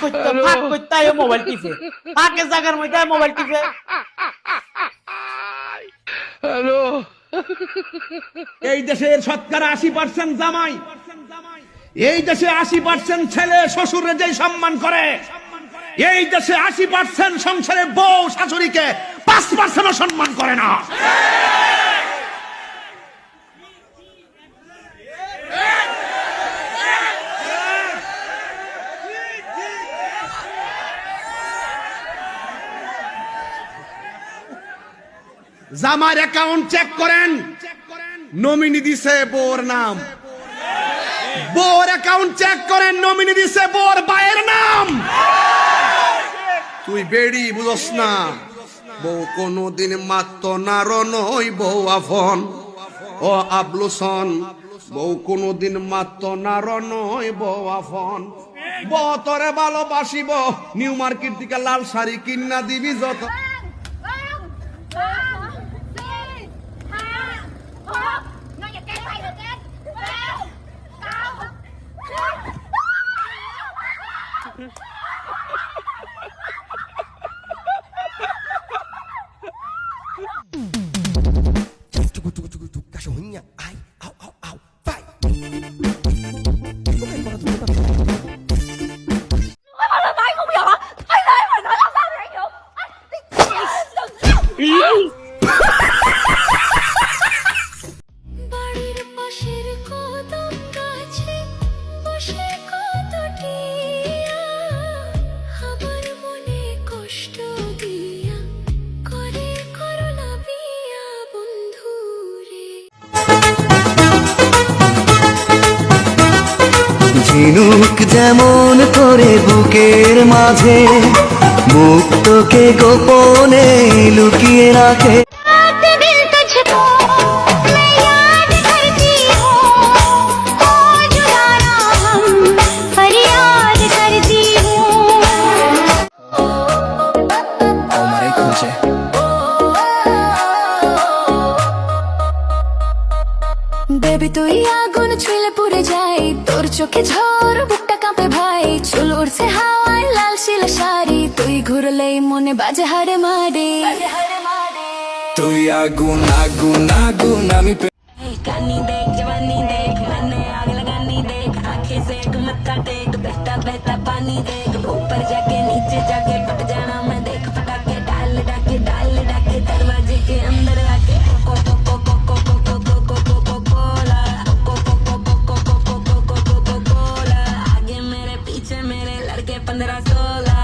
করতে মোবাইল টিপে ফাঁকের জায়গার মধ্যে মোবাইল টিপে। হ্যালো, এই দেশের শতকরা 80% জামাই, এই দেশে 80% ছেলে শ্বশুরে যে সম্মান করে, এই দেশে 80% সংসারে বউ শাশুড়িকে 5% সম্মান করে না। জামার অ্যাকাউন্ট চেক করেন, নমিনি দিছে বউর নাম। বউর অ্যাকাউন্ট চেক করেন, নমিনি দিছে বউর ভাইয়ের নাম। তুই বেড়ি বুঝস না, বউ কোনদিন মাত্র না রনই বউ আফন। ও আবলুসন, বউ কোনদিন মাত্র না রনই বউ আফন। বউ তোরে ভালোবাসিব, নিউ মার্কেট থেকে লাল শাড়ি কিনা দিবি যত। ঝিনুক যেমন করে বুকের মাঝে মুক্তকে গোপনে লুকিয়ে রাখে। বেবি তুই আগুন ছুঁলে পুড়ে যাই, তোর চোখে ঝড় বুকটা কাঁপে ভাই। চুল উড়ছে হাওয়ায় লাল শিলা শাড়ি, তুই ঘুরলেই মনে বাজে হারে মারে। তুই আগুন আগুন আগুন, আমি কানি দেখ জवानी देख, मैंने आग लगानी देख। आंखें से मत्था टेक, बहता बहता पानी देख। ऊपर जाके नीचे जाके पट जाना मैं देख। पटाके डाल डाके दरवाजे के अंदर आके आगे मेरे पीछे मेरे लड़के 15-16।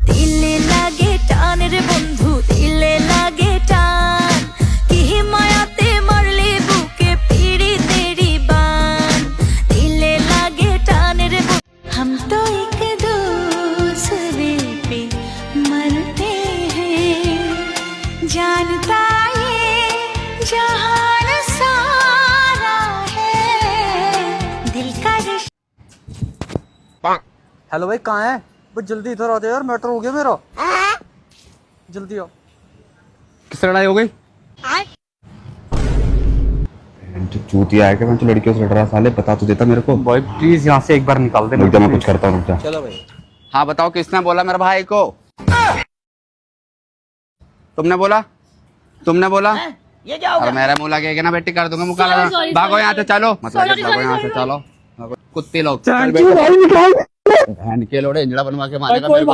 দিলে লাগে টান রে বন্ধু, দিলে লাগে টান। কি মায়াতে মারলে বুকে পিড়ি তেরি বান। দিলে লাগে টান রে বন্ধু, हम तो एक दूसरे पे मरते हैं। जानता ये जहान सारा है, दिल का रिश्ता। हेलो भाई, कहाँ है? बस जल्दी इधर आ जाओ यार, मैटर हो गया मेरा। जल्दी आओ। किससे लड़ाई हो गई? चूतिया है कि मैं तो लड़कियों से लड़ रहा, साले बता तो देता मेरे को। भाई प्लीज यहाँ से एक बार निकाल दे। रुक जा, मैं कुछ करता हूँ, रुक जा। चलो भाई। हाँ बताओ, किसने बोला मेरे भाई को? तुमने बोला? तुमने बोला? ये क्या हो अरे मेरा मुंह लगेगा ना बेटी, कर दूंगा मुँह काला। भागो यहाँ से, चलो मतलब भागो यहाँ से, चलो। कुत्ते लोग बहन के लोड़े इंजड़ा बनवा के मारेगा मेरे को।